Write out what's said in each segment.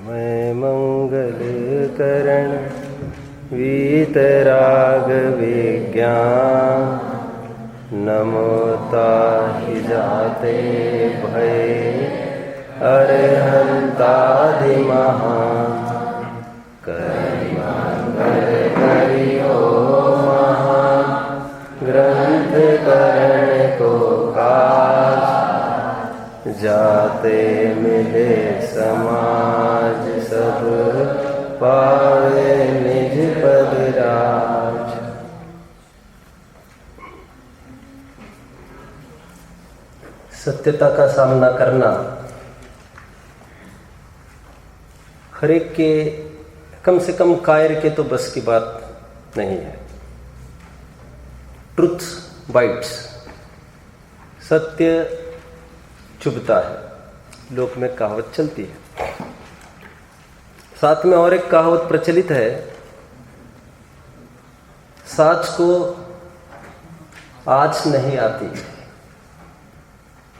मैं मंगल करण वीतराग विज्ञान नमोता ही जाते भय अरहंताधि महान मंगल करियो महान ग्रंथ करण को काज जाते मिले समाज सब पावे निज पद राज। सत्यता का सामना करना हर एक के, कम से कम कायर के तो बस की बात नहीं है। ट्रुथ बाइट्स, सत्य चुभता है, लोक में कहावत चलती है। साथ में और एक कहावत प्रचलित है, साच को आँच नहीं आती।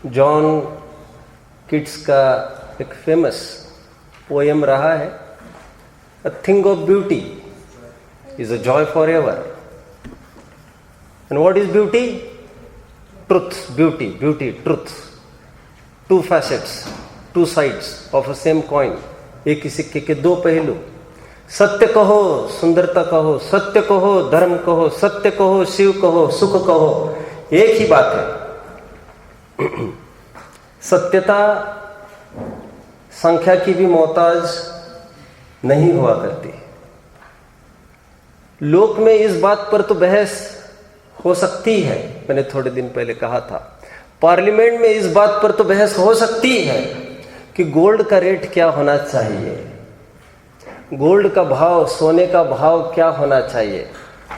जॉन किट्स का एक फेमस पोएम रहा है, a thing of beauty is a joy forever. And what is beauty? Truth, beauty, beauty, truth, two facets, two sides of a same coin, एक ही सिक्के के दो पहलू। सत्य कहो, सुंदरता कहो, सत्य कहो, धर्म कहो, सत्य कहो, शिव कहो, सुख कहो, एक ही बात है। सत्यता संख्या की भी मोहताज नहीं हुआ करती। लोक में इस बात पर तो बहस हो सकती है, मैंने थोड़े दिन पहले कहा था। पार्लियामेंट में इस बात पर तो बहस हो सकती है कि गोल्ड का रेट क्या होना चाहिए, गोल्ड का भाव, सोने का भाव क्या होना चाहिए,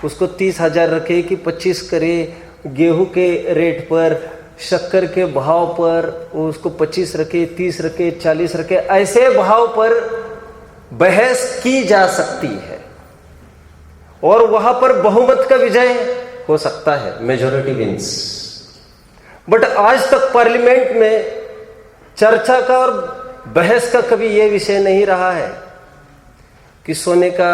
उसको 30,000 रखे कि 25 करे, गेहूं के रेट पर, शक्कर के भाव पर उसको 25 रखे, 30 रखे, 40 रखे, ऐसे भाव पर बहस की जा सकती है और वहां पर बहुमत का विजय हो सकता है, मेजॉरिटी विंस। बट आज तक पार्लियामेंट में चर्चा का और बहस का कभी यह विषय नहीं रहा है कि सोने का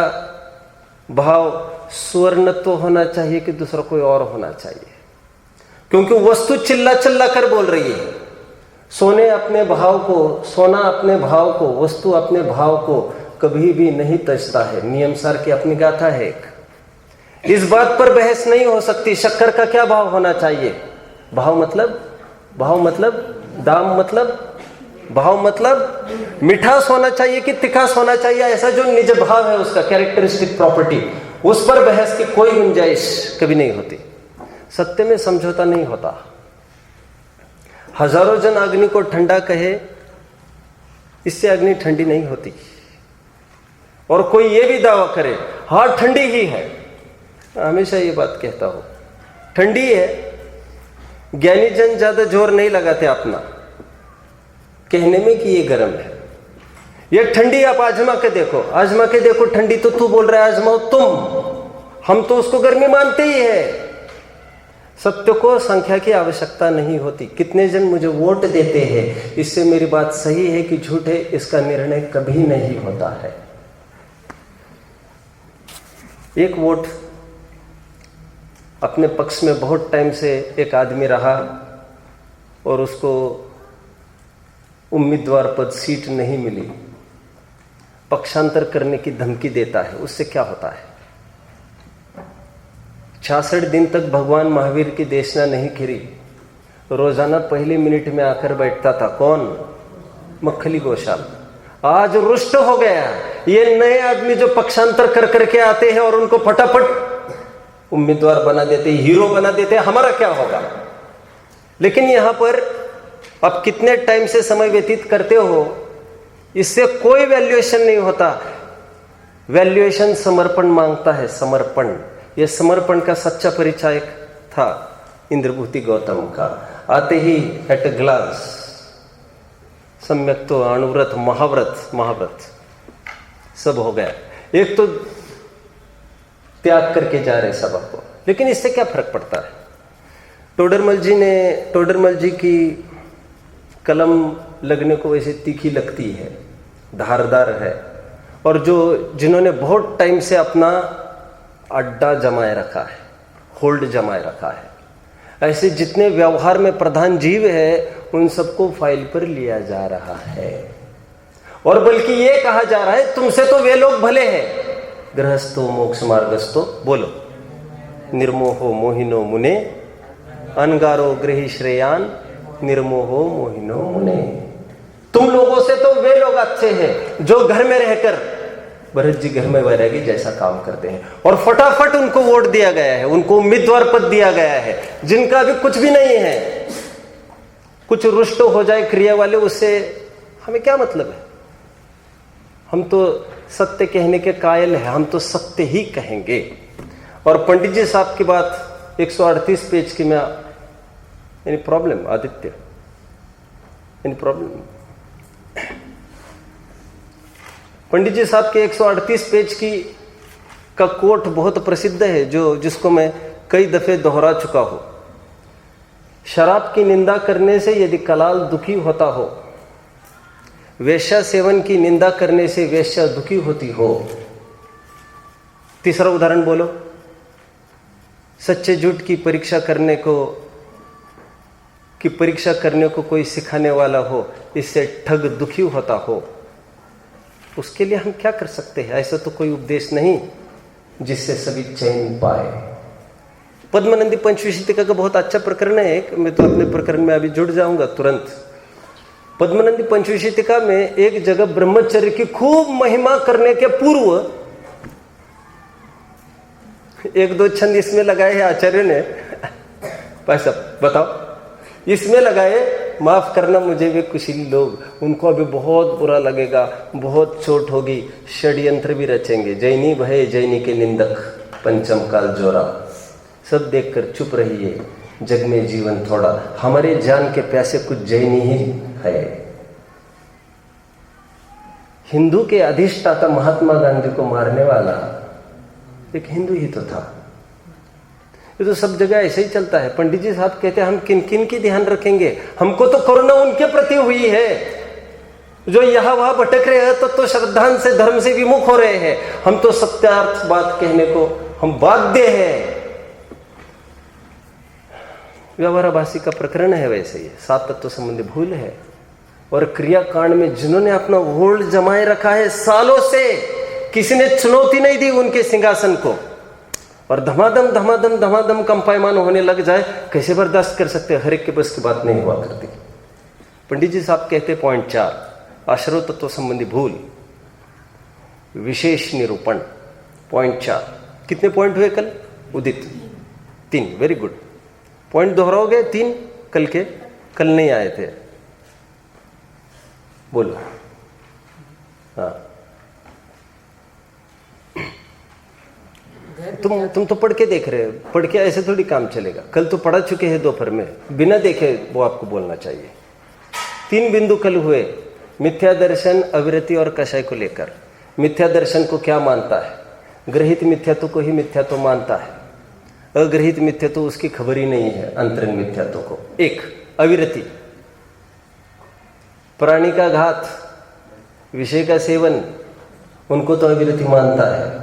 भाव स्वर्ण तो होना चाहिए कि दूसरा कोई और होना चाहिए, क्योंकि वस्तु चिल्ला चिल्ला कर बोल रही है। सोने अपने भाव को, सोना अपने भाव को, वस्तु अपने भाव को कभी भी नहीं तजता है। नियम सार की अपनी गाथा है एक। इस बात पर बहस नहीं हो सकती शक्कर का क्या भाव होना चाहिए। भाव मतलब दाम मतलब, भाव मतलब मिठास होना चाहिए कि तिखास होना चाहिए, ऐसा जो निज भाव है उसका कैरेक्टरिस्टिक प्रॉपर्टी, उस पर बहस की कोई गुंजाइश कभी नहीं होती। सत्य में समझौता नहीं होता। हजारों जन अग्नि को ठंडा कहे, इससे अग्नि ठंडी नहीं होती। और कोई ये भी दावा करे हाँ ठंडी ही है, हमेशा ये बात कहता हूं, ठंडी है। ज्ञानी जन ज्यादा जोर नहीं लगाते अपना कहने में कि ये गर्म है। ये ठंडी आप आजमा के देखो, आजमा के देखो, ठंडी तो तू बोल रहा है, आजमाओ तुम, हम तो उसको गर्मी मानते ही है। सत्य को संख्या की आवश्यकता नहीं होती। कितने जन मुझे वोट देते हैं, इससे मेरी बात सही है कि झूठ है, इसका निर्णय कभी नहीं होता है। एक वोट अपने पक्ष में बहुत टाइम से एक आदमी रहा और उसको उम्मीदवार पद, सीट नहीं मिली, पक्षांतर करने की धमकी देता है। उससे क्या होता है? 66 दिन तक भगवान महावीर की देशना नहीं खिरी, रोजाना पहले मिनट में आकर बैठता था। कौन? मक्खली घोषाल। आज रुष्ट हो गया। ये नए आदमी जो पक्षांतर कर करके आते हैं और उनको फटाफट उम्मीदवार बना देते, हीरो बना देते, हमारा क्या होगा? लेकिन यहां पर आप कितने टाइम से समय व्यतीत करते हो, इससे कोई वैल्यूएशन नहीं होता। वैल्यूएशन समर्पण मांगता है, समर्पण। यह समर्पण का सच्चा परिचायक था इंद्रभूति गौतम का। आते ही एट अ ग्लांस सम्यक तो अणुव्रत, महाव्रत सब हो गया। एक तो त्याग करके जा रहे सब आपको, लेकिन इससे क्या फर्क पड़ता है? टोडरमल जी की कलम लगने को वैसे तीखी लगती है, धारदार है, और जिन्होंने बहुत टाइम से अपना अड्डा जमाए रखा है, होल्ड जमाए रखा है। ऐसे जितने व्यवहार में प्रधान जीव है उन सबको फाइल पर लिया जा रहा है, और बल्कि ये कहा जा रहा है तुमसे तो वे लोग भले हैं। गृहस्थो मोक्ष मार्गस्थो, बोलो, निर्मोहो मोहिनो मुने, अनगारो गृही श्रेयान, निर्मोहो मोहिनो मुने। तुम लोगों से तो वे लोग अच्छे हैं जो घर में रहकर भरत जी घर में वैरागी जैसा काम करते हैं, और फटाफट उनको वोट दिया गया है, उनको उम्मीदवार पद दिया गया है, जिनका अभी कुछ भी नहीं है। कुछ रुष्ट हो जाए क्रिया वाले, उससे हमें क्या मतलब है? हम तो सत्य कहने के कायल हैं, हम तो सत्य ही कहेंगे। और पंडित जी साहब की बात 138 पेज की, मैं any problem Aditya, any problem? Pandit ji साहब के 138 पेज की का कोट बहुत प्रसिद्ध है, जिसको मैं कई दफे दोहरा चुका हूं। शराब की निंदा करने से यदि कलाल दुखी होता हो, वेश्या सेवन की निंदा करने से वेश्या दुखी होती हो। तीसरा उदाहरण बोलो। सच्चे झूठ की परीक्षा करने को कोई सिखाने वाला हो, इससे ठग दुखी होता हो, उसके लिए हम क्या कर सकते हैं? ऐसा तो कोई उपदेश नहीं जिससे सभी चैन पाए। पद्मनंदी पंचविंशतिका का बहुत अच्छा प्रकरण है एक, मैं तो अपने प्रकरण में अभी जुड़ जाऊंगा तुरंत। पद्मनंदी पंचविंशतिका में एक जगह ब्रह्मचर्य की खूब महिमा करने के पूर्व एक दो छंद इसमें लगाए हैं आचार्य ने। भाई साहब बताओ, इसमें लगाए, माफ करना मुझे वे कुशीली लोग, उनको अभी बहुत बुरा लगेगा, बहुत चोट होगी, षड्यंत्र भी रचेंगे। जैनी भय जैनी के निंदक, पंचम काल जोरा, सब देखकर चुप रहिए, जग में जीवन थोड़ा, हमारे जान के प्यासे कुछ जैनी ही है। हिंदू के अधिष्ठाता महात्मा गांधी को मारने वाला एक हिंदू ही तो था। ये तो सब जगह ऐसे ही चलता है। पंडित जी साहब कहते हैं हम किन किन की ध्यान रखेंगे? हमको तो करुणा उनके प्रति हुई है जो यहां वहां भटक रहे हैं, तो श्रद्धांत से धर्म से विमुख हो रहे हैं। हम तो सत्यार्थ बात कहने को हम बाध्य हैं। व्यवहाराभासी का प्रकरण है वैसे ही, 7 तत्व संबंधी भूल है। और क्रियाकांड में जिन्होंने अपना होल्ड जमाए रखा है सालों से, किसी ने चुनौती नहीं दी उनके सिंहासन को, और धमाधम धमाधम धमाधम कंपायमान होने लग जाए, कैसे बर्दाश्त कर सकते हैं? हर एक के बस की बात नहीं हुआ करती। पंडित जी साहब कहते पॉइंट 4, आश्रव तत्व संबंधी भूल, विशेष निरूपण। पॉइंट 4, कितने पॉइंट हुए कल? उदित 3, वेरी गुड। पॉइंट दोहराओगे 3 कल के? कल नहीं आए थे, बोलो। हाँ, तुम तो पढ़ के देख रहे हो, पढ़ के ऐसे थोड़ी काम चलेगा। कल तो पढ़ा चुके हैं दोपहर में, बिना देखे वो आपको बोलना चाहिए। 3 बिंदु कल हुए, मिथ्या दर्शन, अविरति और कषाय को लेकर। मिथ्या दर्शन को क्या मानता है? ग्रहित मिथ्यात्व को ही मिथ्यात्व मानता है, अग्रहित मिथ्यात्व उसकी खबर ही नहीं है, अंतरंग मिथ्यात्व को। 1 अविरति, प्राणी का घात, विषय का सेवन, उनको तो अविरति मानता है।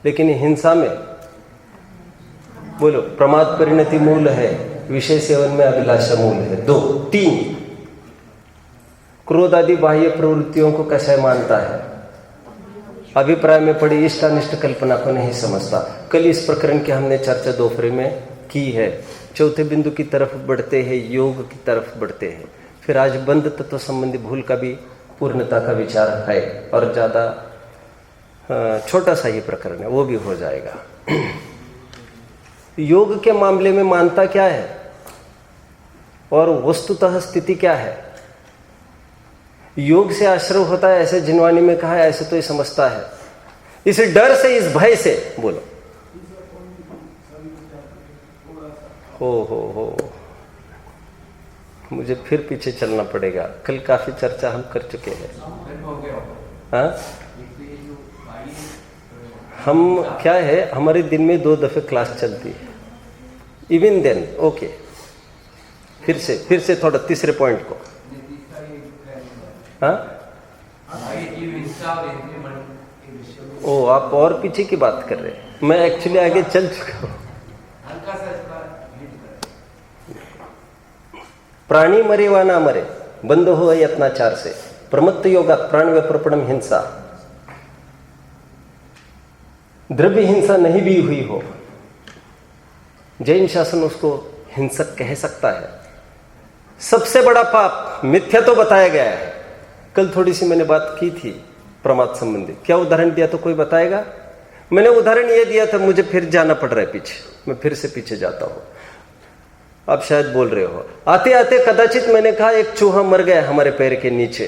लेकिन हिंसा में बोलो, प्रमाद परिणति मूल है, विषय सेवन में अभिलाषा मूल है। 2 3 क्रोध आदि बाह्य प्रवृत्तियों को कषाय मानता है, अभिप्राय में पड़ी इष्ट अनिष्ट कल्पना को नहीं समझता। कल इस प्रकरण की हमने चर्चा दोपहर में की है। चौथे बिंदु की तरफ बढ़ते हैं, योग की तरफ बढ़ते हैं। फिर आज बंध तत्व संबंधी भूल का भी पूर्णता का विचार है, और ज्यादा छोटा सा ही प्रकरण है, वो भी हो जाएगा। योग के मामले में मानता क्या है और वस्तुतः स्थिति क्या है? योग से आश्रव होता है ऐसे जिनवानी में कहा है, ऐसे तो ये समझता है। इस डर से, इस भय से, बोलो, हो मुझे फिर पीछे चलना पड़ेगा। कल काफी चर्चा हम कर चुके हैं। हाँ, हम क्या है, हमारे दिन में 2 दफे क्लास चलती है। इवन देन ओके, फिर से थोड़ा तीसरे पॉइंट को। हाँ, ओ, आप और पीछे की बात कर रहे हैं, मैं एक्चुअली आगे चल चुका हूं। प्राणी मरे वा ना मरे, बंद हो यत्नाचार से, प्रमत्त योगा प्राण व्यपर्पणम हिंसा। द्रव्य हिंसा नहीं भी हुई हो, जैन शासन उसको हिंसक कह सकता है। सबसे बड़ा पाप मिथ्या तो बताया गया है। कल थोड़ी सी मैंने बात की थी प्रमाद संबंधी, क्या उदाहरण दिया तो कोई बताएगा? मैंने उदाहरण यह दिया था, मुझे फिर जाना पड़ रहा है पीछे, मैं फिर से पीछे जाता हूं। आप शायद बोल रहे हो, आते आते कदाचित मैंने कहा एक चूहा मर गया हमारे पैर के नीचे,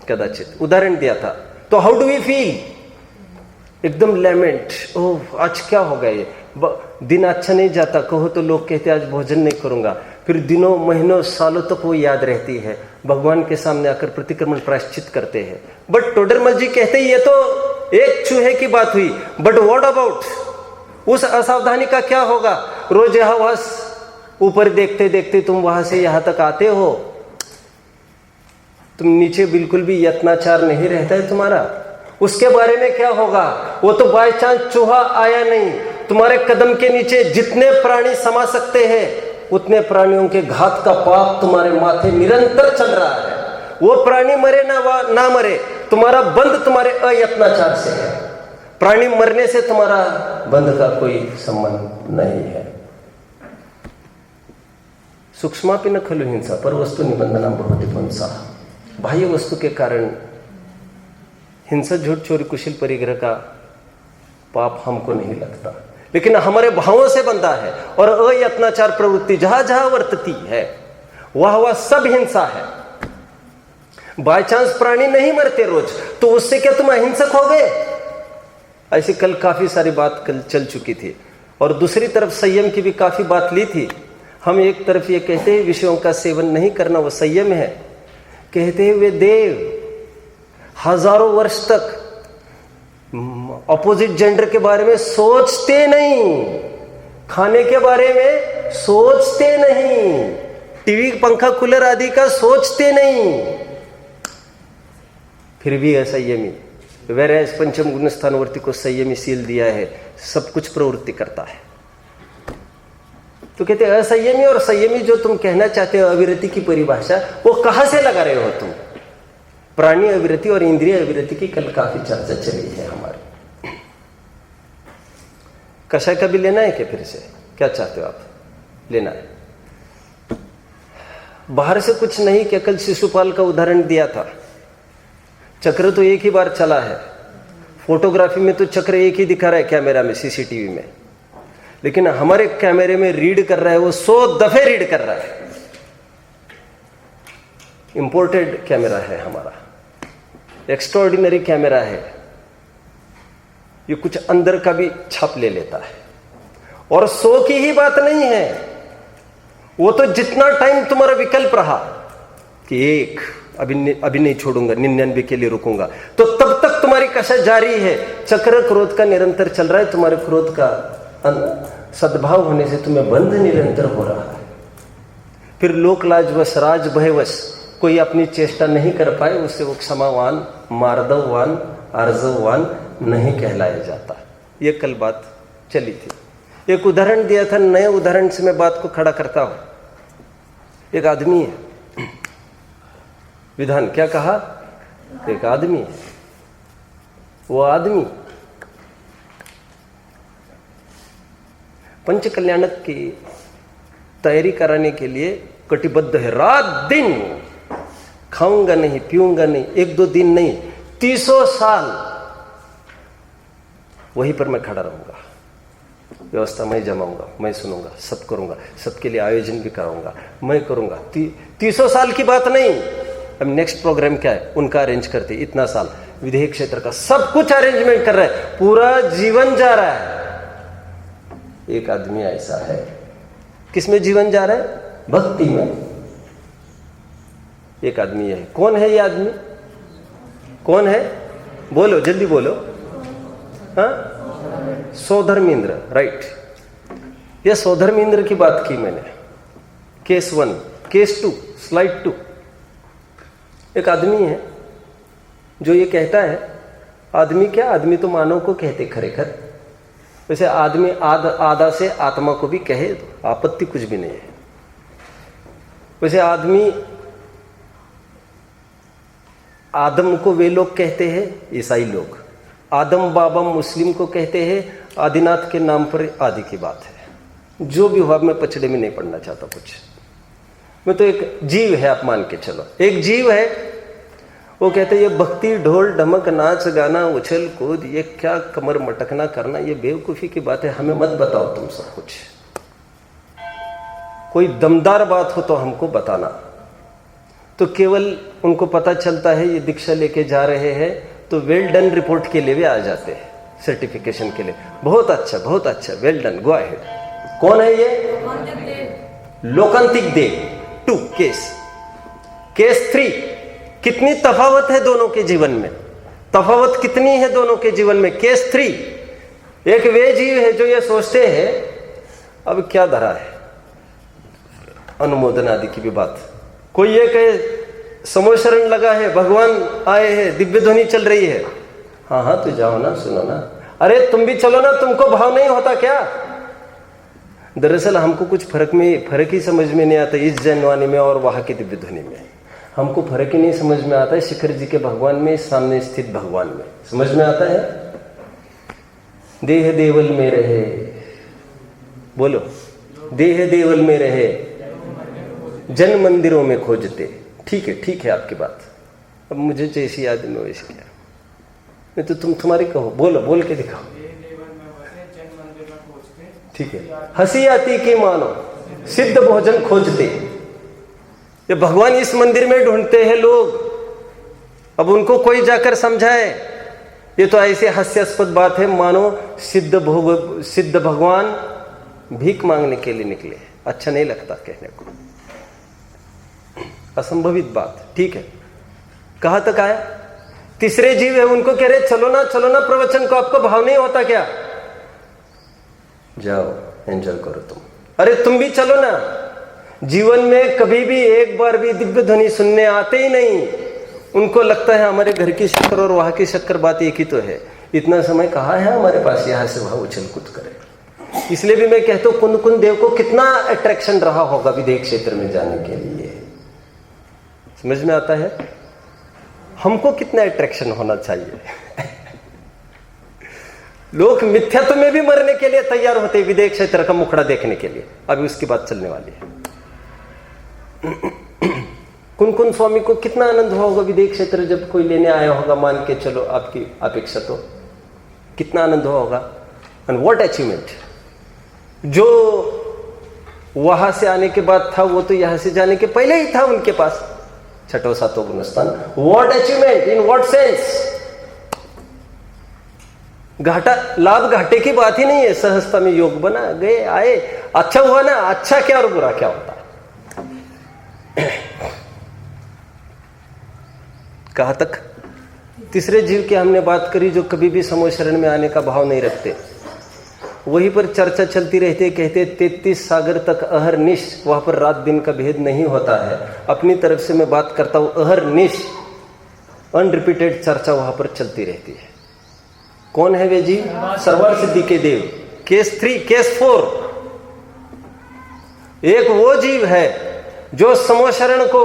कदाचित उदाहरण दिया था। तो हाउ डू वी फील? एकदम लेमेंट, ओह आज क्या हो गया, ये दिन अच्छा नहीं जाता, कहो तो लोग कहते आज भोजन नहीं करूंगा, फिर दिनों महीनों सालों तक वो याद रहती है, भगवान के सामने आकर प्रतिक्रमण प्रायश्चित करते हैं। बट टोडरमल जी कहते हैं ये तो एक चूहे की बात हुई, बट व्हाट अबाउट उस असावधानी का क्या होगा? रोज यहां वहां ऊपर देखते देखते तुम वहां से यहां तक आते हो, तुम नीचे बिल्कुल भी यत्नाचार नहीं रहता है तुम्हारा, उसके बारे में क्या होगा? वो तो बाय चांस चूहा आया नहीं, तुम्हारे कदम के नीचे जितने प्राणी समा सकते हैं उतने प्राणियों के घात का पाप तुम्हारे माथे निरंतर चल रहा है। वो प्राणी मरे ना मरे, तुम्हारा बंध तुम्हारे अयत्नाचार से है। प्राणी मरने से तुम्हारा बंध का कोई संबंध नहीं है। सूक्ष्मापि न खलु हिंसा पर वस्तु निबंधना भवति पुंसा। बाह्य वस्तु के कारण हिंसा, झूठ, चोरी, कुशल परिग्रह का पाप हमको नहीं लगता, लेकिन हमारे भावों से बंधा है। और अयत्नाचार प्रवृत्ति जहां जहां वर्तती है वह सब हिंसा है। बाय चांस प्राणी नहीं मरते रोज, तो उससे क्या तुम अहिंसक हो गए? ऐसी कल काफी सारी बात कल चल चुकी थी। और दूसरी तरफ संयम की भी काफी बात ली थी। हम एक तरफ ये कहते हैं विषयों का सेवन नहीं करना वो संयम है, कहते हुए देव हजारों वर्ष तक ऑपोजिट जेंडर के बारे में सोचते नहीं, खाने के बारे में सोचते नहीं, टीवी, पंखा, कूलर आदि का सोचते नहीं, फिर भी असंयमी। वेरएज पंचम गुण स्थानवर्ती को संयमी सील दिया है, सब कुछ प्रवृत्ति करता है। तो कहते हैं असंयमी और संयमी जो तुम कहना चाहते हो अविरति की परिभाषा, वो कहां से लगा रहे हो तुम? प्राणी अविरति और इंद्रिय अविरति की कल काफी चर्चा चली है हमारी। कषाय का भी लेना है क्या? फिर से क्या चाहते हो आप? लेना है? बाहर से कुछ नहीं, क्या कल शिशुपाल का उदाहरण दिया था। चक्र तो एक ही बार चला है, फोटोग्राफी में तो चक्र एक ही दिखा रहा है कैमरा में, सीसीटीवी में, लेकिन हमारे कैमरे में रीड कर रहा है वो 100 दफे रीड कर रहा है। इंपोर्टेड कैमरा है हमारा, एक्स्ट्राऑर्डिनरी कैमरा है, ये कुछ अंदर का भी छाप ले लेता है। और 100 की ही बात नहीं है, वो तो जितना टाइम तुम्हारा विकल्प रहा कि एक अभी नहीं छोड़ूंगा, 99 के लिए रुकूंगा, तो तब तक तुम्हारी कषाय जारी है। चक्र क्रोध का निरंतर चल रहा है, तुम्हारे क्रोध का सद्भाव होने से तुम्हें बंध निरंतर हो रहा है। फिर लोक लाजवश, राज भयवश कोई अपनी चेष्टा नहीं कर पाए, उससे वो क्षमावान, मार्दववान, आर्जववान नहीं कहलाया जाता। ये कल बात चली थी। एक उदाहरण दिया था, नए उदाहरण से मैं बात को खड़ा करता हूं। एक आदमी है, विधान क्या कहा? एक आदमी है, वो आदमी पंच कल्याणक की तैयारी कराने के लिए कटिबद्ध है। रात दिन खाऊंगा नहीं, पीऊंगा नहीं, 1-2 दिन नहीं, 300 साल वहीं पर मैं खड़ा रहूंगा। व्यवस्था मैं जमाऊंगा, मैं सुनूंगा, सब करूंगा, सबके लिए आयोजन भी कराऊंगा, मैं करूंगा। 300 साल की बात नहीं। अब नेक्स्ट प्रोग्राम क्या है? उनका अरेंज करते, इतना साल विधेयक क्षेत्र का सब कुछ अरेंजमेंट कर रहा है, पूरा जीवन जा रहा है। एक आदमी ऐसा है, किसमें जीवन जा रहा है? भक्ति में। एक आदमी है, कौन है ये आदमी? कौन है? बोलो, जल्दी बोलो। हाँ, सौधर्मेंद्र, राइट। ये सौधर्मेंद्र की बात की मैंने, केस 1, केस 2, स्लाइड 2। एक आदमी है, जो ये कहता है आदमी, क्या आदमी तो मानव को कहते खरेखर, वैसे आदमी आधा से आत्मा को भी कहे तो आपत्ति कुछ भी नहीं है। वैसे आदमी, आदम को वे लोग कहते हैं ईसाई लोग, आदम बाबा मुस्लिम को कहते हैं, आदिनाथ के नाम पर आदि की बात है। जो भी हुआ, मैं पछड़े में नहीं पढ़ना चाहता कुछ, मैं तो एक जीव है आप मान के चलो, एक जीव है। वो कहते हैं ये भक्ति, ढोल ढमक, नाच गाना, उछल कूद, ये क्या कमर मटकना करना, ये बेवकूफ़ी की बात है, हमें मत बताओ तुम सब कुछ। कोई दमदार बात हो तो हमको बताना। तो केवल उनको पता चलता है ये दीक्षा लेके जा रहे हैं तो वेल डन रिपोर्ट के लिए भी आ जाते हैं, सर्टिफिकेशन के लिए, बहुत अच्छा, वेल डन, गो अहेड। कौन है ये? लोकांतिक देव 2 केस 3। कितनी तफावत है दोनों के जीवन में, तफावत कितनी है दोनों के जीवन में। केस 3, एक वे जीव है जो ये सोचते हैं अब क्या धरा है, अनुमोदन आदि की भी बात। कोई ये कहे समूह शरण लगा है, भगवान आए हैं, दिव्य ध्वनि चल रही है, हाँ तो जाओ ना, सुनो ना, अरे तुम भी चलो ना, तुमको भाव नहीं होता क्या? दरअसल हमको कुछ फर्क ही समझ में नहीं आता इस जनवानी में और वहां की दिव्य ध्वनि में। हमको फर्क ही नहीं समझ में आता है शिखर जी के भगवान में, सामने स्थित भगवान में। समझ में आता है? देह देवल में रहे, बोलो, देह देवल में रहे, जन मंदिरों में खोजते। ठीक है आपकी बात। अब मुझे जैसी याद में वैसी क्या, नहीं तो तुम्हारी कहो, बोल के दिखाओ। ठीक है, हंसी आती की मानो, सिद्ध भोजन खोजते। ये भगवान इस मंदिर में ढूंढते हैं लोग, अब उनको कोई जाकर समझाए। ये तो ऐसे हास्यास्पद बात है मानो सिद्ध भगवान भीख मांगने के लिए निकले। अच्छा नहीं लगता कहने को, असंभवित बात। ठीक है, कहां तक आया? तीसरे जीव है, उनको कह रहे चलो ना प्रवचन को, आपको भाव नहीं होता क्या? जाओ एंजॉय करो तुम। अरे तुम भी चलो ना। जीवन में कभी भी एक बार भी दिव्य ध्वनि सुनने आते ही नहीं। उनको लगता है हमारे घर की शक्कर और वहां की शक्कर बात एक ही तो है, इतना समय कहाँ है हमारे पास यहां से वहां उछल कूद करे। इसलिए भी मैं कहता हूं कुंद देव को कितना अट्रैक्शन रहा होगा विदेश क्षेत्र में जाने के लिए। समझ में आता है? हमको कितना अट्रैक्शन होना चाहिए। लोग मिथ्यात्व में भी मरने के लिए तैयार होते विदेश क्षेत्र का मुखड़ा देखने के लिए। अभी उसकी बात चलने वाली है। कुन स्वामी को कितना आनंद हुआ होगा विदेश क्षेत्र जब कोई लेने आया होगा, मान के चलो आपकी अपेक्षा, तो कितना आनंद हुआ होगा। And what achievement. जो वहां से आने के बाद था वो तो यहां से जाने के पहले ही था उनके पास, छठो सातों गुणस्थान। What achievement, in what sense. घाटा लाभ घाटे की बात ही नहीं है। सहजता में योग बना, गए आए, अच्छा हुआ ना। अच्छा क्या और बुरा क्या होता है? कहां तक? तीसरे जीव की हमने बात करी जो कभी भी समूह शरण में आने का भाव नहीं रखते। वहीं पर चर्चा चलती रहती है, कहते 33 सागर तक अहरनिश, वहां पर रात दिन का भेद नहीं होता है। अपनी तरफ से मैं बात करता हूं, अहरनिश अनरिपीटेड चर्चा वहां पर चलती रहती है। कौन है वे जीव? सर्वर सिद्धि के देव। Case 3, case 4। एक वो जीव है जो समूह शरण को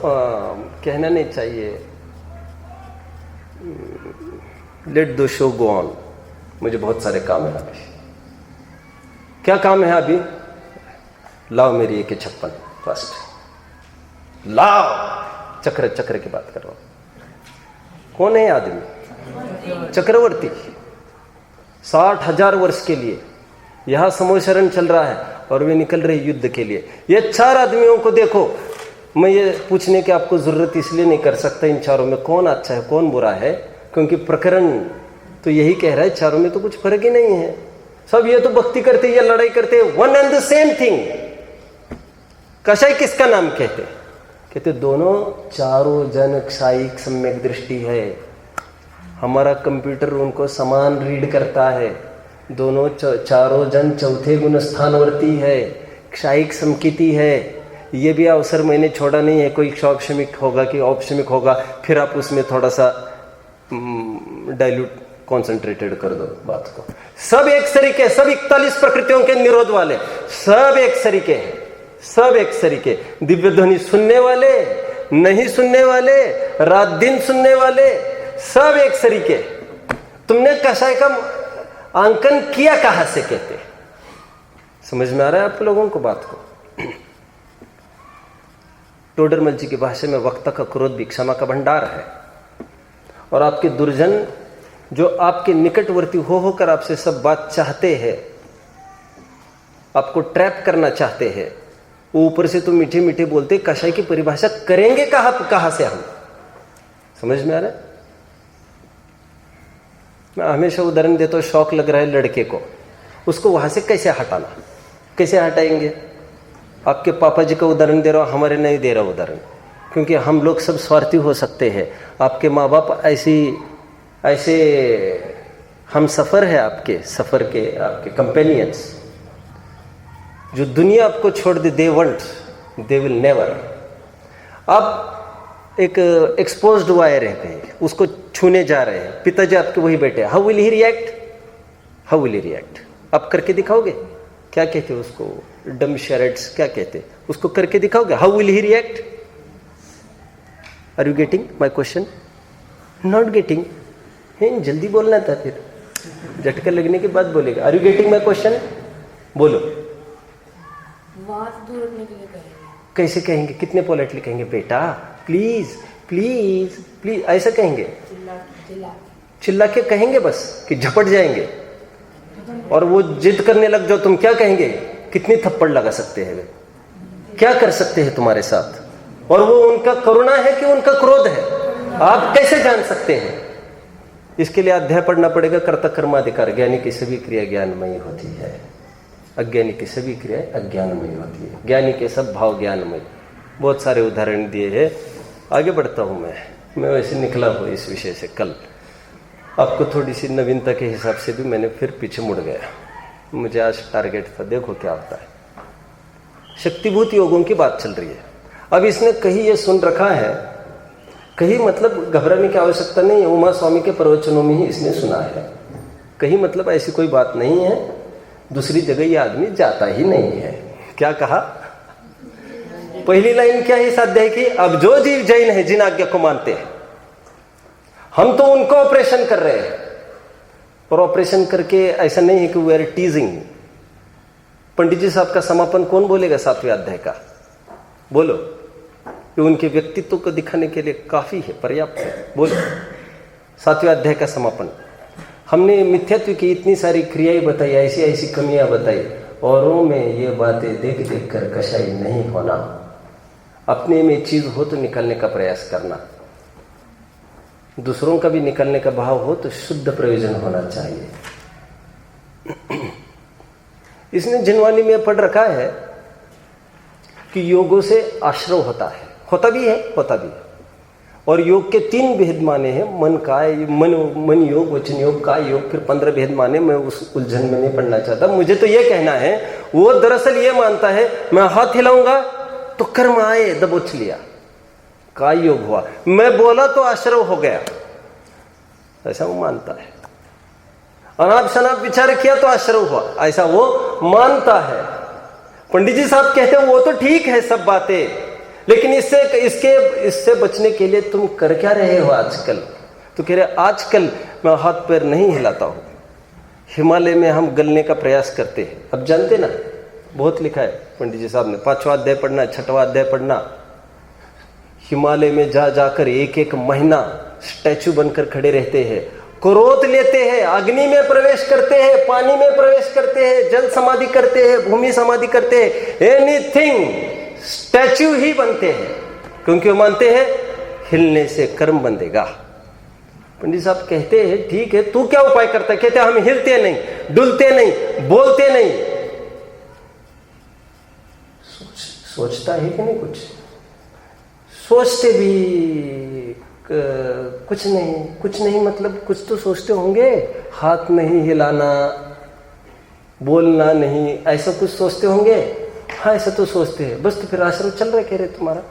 कहना नहीं चाहिए, let the show go on, मुझे बहुत सारे काम है अभी। क्या काम है अभी? लाओ मेरी एक 56 फर्स्ट, लाओ। चक्र की बात कर रहा हूं। कौन है आदमी? चक्रवर्ती। 60,000 वर्ष के लिए यहां समूह शरण चल रहा है और वे निकल रहे युद्ध के लिए। ये 4 आदमियों को देखो। मैं ये पूछने की आपको जरूरत इसलिए नहीं कर सकता इन चारों में कौन अच्छा है कौन बुरा है, क्योंकि प्रकरण तो यही कह रहा है चारों में तो कुछ फर्क ही नहीं है। सब ये तो भक्ति करते या लड़ाई करते, one and the same thing. कशाई किसका नाम कहते दोनों चारों जन क्षायिक सम्यक दृष्टि है। हमारा कंप्यूटर उनको समान रीड करता है। दोनों चारों जन चौथे गुण स्थानवर्ती है, क्षायिक समकिति है। ये भी अवसर मैंने छोड़ा नहीं है, कोई क्षौपशमिक होगा कि औपशमिक होगा, फिर आप उसमें थोड़ा सा डाइल्यूट कॉन्सेंट्रेटेड कर दो बात को। सब एक सरीके, सब 41 प्रकृतियों के निरोध वाले, सब एक सरीके हैं, सब एक सरीके। दिव्य ध्वनि सुनने वाले, नहीं सुनने वाले, रात दिन सुनने वाले, सब एक सरीके। तुमने कषाय का अंकन किया कहां से कहते? समझ में आ रहा है आप लोगों को बात को? टोडरमल जी की भाषा में वक्ता का क्रोध भी क्षमा का भंडार है। और आपके दुर्जन जो आपके निकटवर्ती होकर आपसे सब बात चाहते हैं, आपको ट्रैप करना चाहते हैं, वो ऊपर से तो मीठे मीठे बोलते, कषाय की परिभाषा करेंगे कहां से हम? समझ में आ रहा है? मैं हमेशा उदाहरण देता हूं, शौक लग रहा है लड़के को, उसको वहां से कैसे हटाना, कैसे हटाएंगे? आपके पापा जी का उदाहरण दे रहा हूं, हमारे नहीं दे रहा उदाहरण, क्योंकि हम लोग सब स्वार्थी हो सकते हैं। आपके माँ बाप ऐसे हम सफ़र है, आपके सफ़र के आपके कंपेनियंस, जो दुनिया आपको छोड़ दे, दे विल नेवर। अब एक एक्सपोज्ड वायर है, उसको छूने जा रहे हैं, पिताजी आपके वही बैठे, how will he react? How will he react? आप करके दिखाओगे? क्या कहते हैं उसको? डम शैरेट्स क्या कहते? उसको करके दिखाओगे? How will he react? Are you getting my question? Not getting. जल्दी बोलना था, फिर झटका लगने के बाद बोलेगा। Are you getting my question? बोलो। वहां से दूर रखने के लिए कहेंगे। कैसे कहेंगे? कितने पोलाइटली कहेंगे? बेटा प्लीज प्लीज प्लीज, ऐसा कहेंगे? चिल्ला के कहेंगे बस कि झपट जाएंगे? और वो जिद करने लग जाओ, तुम क्या कहेंगे? कितनी थप्पड़ लगा सकते हैं वे? क्या कर सकते हैं तुम्हारे साथ? और वो उनका करुणा है कि उनका क्रोध है, आप कैसे जान सकते हैं? इसके लिए अध्याय पढ़ना पड़ेगा, कर्ता कर्माधिकार। ज्ञानी की सभी क्रिया ज्ञानमयी होती है, अज्ञानी की सभी क्रिया अज्ञानमयी होती है, ज्ञानी के सब भाव ज्ञानमयी। बहुत सारे उदाहरण दिए हैं। आगे बढ़ता हूँ मैं वैसे निकला हूँ इस विषय से। कल आपको थोड़ी सी नवीनता के हिसाब से भी मैंने फिर पीछे मुड़ गया। मुझे आज टारगेट था, देखो क्या होता है। शक्तिभूत योगों की बात चल रही है। अब इसने कहीं ये सुन रखा है, कहीं मतलब घबराने की आवश्यकता नहीं है, उमा स्वामी के प्रवचनों में ही इसने सुना है। कहीं मतलब ऐसी कोई बात नहीं है, दूसरी जगह ये आदमी जाता ही नहीं है। क्या कहा? पहली लाइन क्या है इस अध्याय की? अब जो जीव जैन है, जिन आज्ञा को मानते हैं, हम तो उनको ऑपरेशन कर रहे हैं। और ऑपरेशन करके ऐसा नहीं है कि वी आर टीजिंग। पंडित जी साहब का समापन कौन बोलेगा 7वें अध्याय का? बोलो। ये उनके व्यक्तित्व को दिखाने के लिए काफी है, पर्याप्त है। बोलो 7वें अध्याय का समापन। हमने मिथ्यात्व की इतनी सारी क्रियाएं बताई, ऐसी ऐसी कमियां बताई, औरों में ये बातें देख देख कर कषाय नहीं होना। अपने में चीज हो तो निकलने का प्रयास करना, दूसरों का भी निकलने का भाव हो तो शुद्ध प्रयोजन होना चाहिए। इसने जिनवानी में पढ़ रखा है कि योगों से आश्रव होता है, होता भी है। और योग के 3 भेद माने हैं, मन काय, मन योग, वचन योग, काय योग, फिर 15 भेद माने। मैं उस उलझन में नहीं पढ़ना चाहता। मुझे तो यह कहना है, वो दरअसल ये मानता है मैं हाथ हिलाऊंगा तो कर्म आए, दबोच लिया, काय योग हुआ। मैं बोला तो आश्रव हो गया, ऐसा वो मानता है। अनाप शनाप विचार किया तो आश्रव हुआ, ऐसा वो मानता है। पंडित जी साहब कहते हैं वो तो ठीक है सब बातें, लेकिन इससे बचने के लिए तुम कर क्या रहे हो आजकल? तो कह रहे आजकल मैं हाथ पैर नहीं हिलाता हूं। हिमालय में हम गलने का प्रयास करते हैं। अब जानते ना, बहुत लिखा है पंडित जी साहब ने, 5वां अध्याय पढ़ना, 6वां अध्याय पढ़ना। हिमालय में जाकर एक महीना स्टैचू बनकर खड़े रहते हैं, क्रोध लेते हैं, अग्नि में प्रवेश करते हैं, पानी में प्रवेश करते हैं, जल समाधि करते हैं, भूमि समाधि करते हैं, एनीथिंग, स्टैच्यू ही बनते हैं, क्योंकि वो मानते हैं हिलने से कर्म बंधेगा। पंडित साहब कहते हैं ठीक है, तू क्या उपाय करता है? कहते हम हिलते नहीं, डुलते नहीं, बोलते नहीं। सोचता है कि नहीं? कुछ सोचते भी कुछ नहीं मतलब कुछ तो सोचते होंगे। हाथ नहीं हिलाना, बोलना नहीं, ऐसा कुछ सोचते होंगे। हाँ, ऐसा तो सोचते हैं, बस तो फिर आश्रम चल रहा कह रहे तुम्हारा।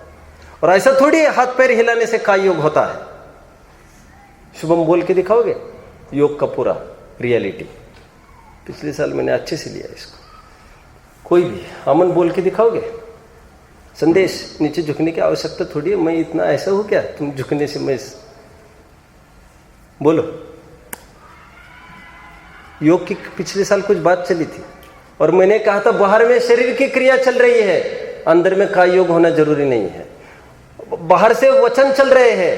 और ऐसा थोड़ी हाथ पैर हिलाने से काय योग होता है। शुभम बोल के दिखाओगे योग का पूरा रियलिटी? पिछले साल मैंने अच्छे से लिया इसको। कोई भी अमन बोल के दिखाओगे संदेश? नीचे झुकने की आवश्यकता थोड़ी है, मैं इतना ऐसा हूं क्या तुम झुकने से? मैं बोलो। योग की पिछले साल कुछ बात चली थी और मैंने कहा था बाहर में शरीर की क्रिया चल रही है, अंदर में काय योग होना जरूरी नहीं है। बाहर से वचन चल रहे हैं,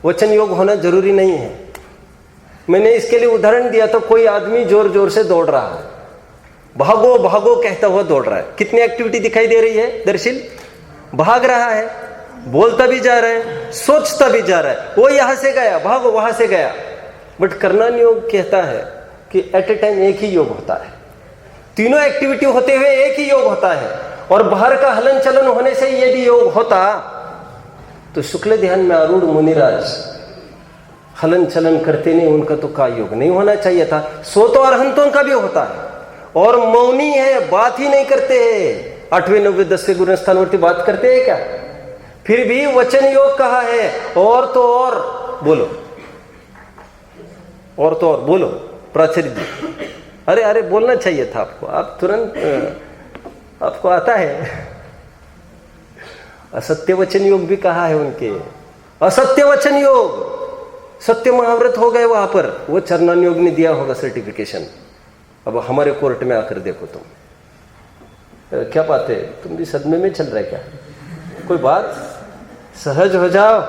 वचन योग होना जरूरी नहीं है। मैंने इसके लिए उदाहरण दिया था, कोई आदमी जोर जोर से दौड़ रहा है, भागो भागो कहता हुआ दौड़ रहा है। कितनी एक्टिविटी दिखाई दे रही है? दर्शिल भाग रहा है, बोलता भी जा रहा है, सोचता भी जा रहा है। वो यहां से गया, भागो वहां से गया। बट कर्णन योग कहता है कि एट ए टाइम एक ही योग होता है, तीनों एक्टिविटी होते हुए एक ही योग होता है। और बाहर का हलन चलन होने से यदि योग होता तो शुक्ल ध्यान में आरूढ़ मुनिराज हलन चलन करते नहीं, उनका तो काय योग नहीं होना चाहिए था। सो तो अरहंतों का भी होता है और मौनी है, बात ही नहीं करते हैं। 8वें 9वें 10वें गुरु स्थानवर्ती बात करते हैं क्या? फिर भी वचन योग कहा है। और तो और बोलो, और तो और बोलो प्राचार्य जी। अरे अरे बोलना चाहिए था आपको, आप तुरंत आपको आता है। असत्य वचन योग भी कहा है उनके, असत्य वचन योग। सत्य महाव्रत हो गए वहां पर, वो चरणन योग ने दिया होगा सर्टिफिकेशन। अब हमारे कोर्ट में आकर देखो तुम, क्या बात है, तुम भी सदमे में चल रहे क्या? कोई बात, सहज हो जाओ,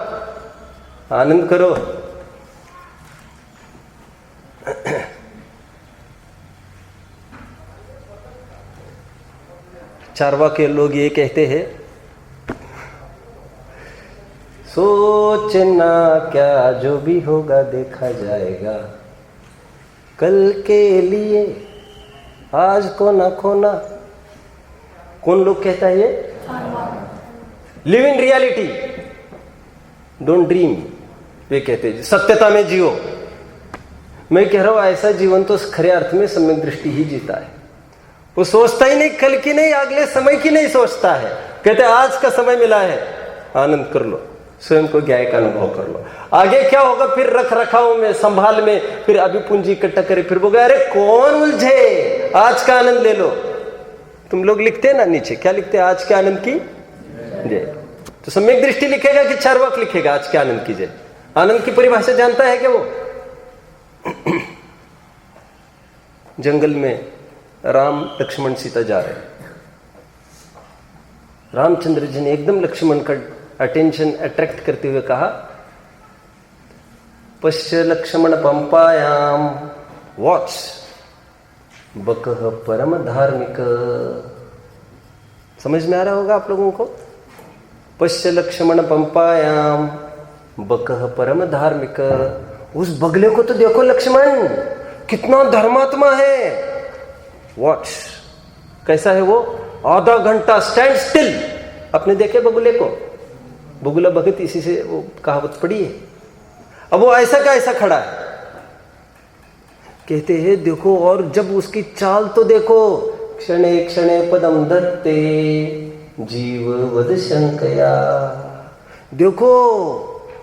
आनंद करो। चारवाक लोग ये कहते हैं, सोचना क्या जो भी होगा देखा जाएगा, कल के लिए आज को ना खोना। कौन लोग कहता है ये? Live in reality, don't dream. वे कहते हैं सत्यता में जियो। मैं कह रहा हूं ऐसा जीवन तो खरे अर्थ में सम्यक दृष्टि ही जीता है। वो सोचता ही नहीं, कल की नहीं, अगले समय की नहीं सोचता है। कहते आज का समय मिला है, आनंद कर लो, स्वयं को ज्ञाय का अनुभव कर लो। आगे क्या होगा फिर रख रखाव में, संभाल में, फिर अभी पूंजी इकट्ठा करे, फिर वो अरे कौन उलझे, आज का आनंद ले लो। तुम लोग लिखते हैं ना नीचे, क्या लिखते हैं? आज के आनंद की जय। तो सम्यक दृष्टि लिखेगा कि चारवाक लिखेगा आज के आनंद की जय? आनंद की परिभाषा जानता है क्या वो? जंगल में राम लक्ष्मण सीता जा रहे हैं। रामचंद्र जी ने एकदम लक्ष्मण का अटेंशन अट्रैक्ट करते हुए कहा, पश्य लक्ष्मण पंपायाम, वॉच बकह परम धार्मिक। समझ में आ रहा होगा आप लोगों को? पश्य लक्ष्मण पंपायाम बकह परम धार्मिक। उस बगले को तो देखो लक्ष्मण, कितना धर्मात्मा है। वॉच, कैसा है वो? आधा घंटा स्टैंड स्टिल। आपने देखे बगुले को? बगुला भगत, इसी से वो कहावत पड़ी है। अब वो ऐसा का ऐसा खड़ा है, कहते हैं देखो, और जब उसकी चाल तो देखो, क्षणे क्षणे पदम दत्ते जीव वद शंकया। देखो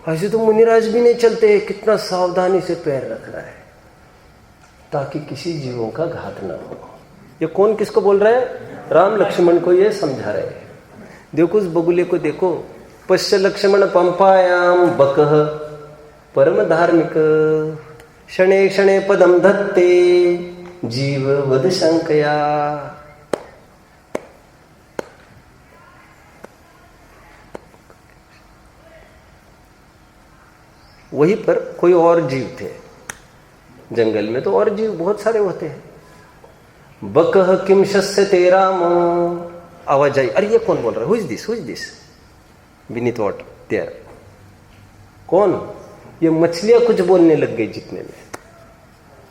ऐसे तो मुनिराज भी नहीं चलते, कितना सावधानी से पैर रख रहा है ताकि किसी जीवों का घात न हो। ये कौन किसको बोल रहा है? राम लक्ष्मण को ये समझा रहे हैं। देखो उस बगुले को देखो, पश्य लक्ष्मण पंपायाम बकह परम धार्मिक, क्षणे क्षणे पदम धत्ते जीव वद शंकया। वहीं पर कोई और जीव थे जंगल में, तो और जीव बहुत सारे होते हैं। बकह किम शस्य तेराम, आवाज आई, अरे ये कौन बोल रहा है? Who is this, who is this? Beneath what there? कौन? ये मछलियां कुछ बोलने लग गई जितने में।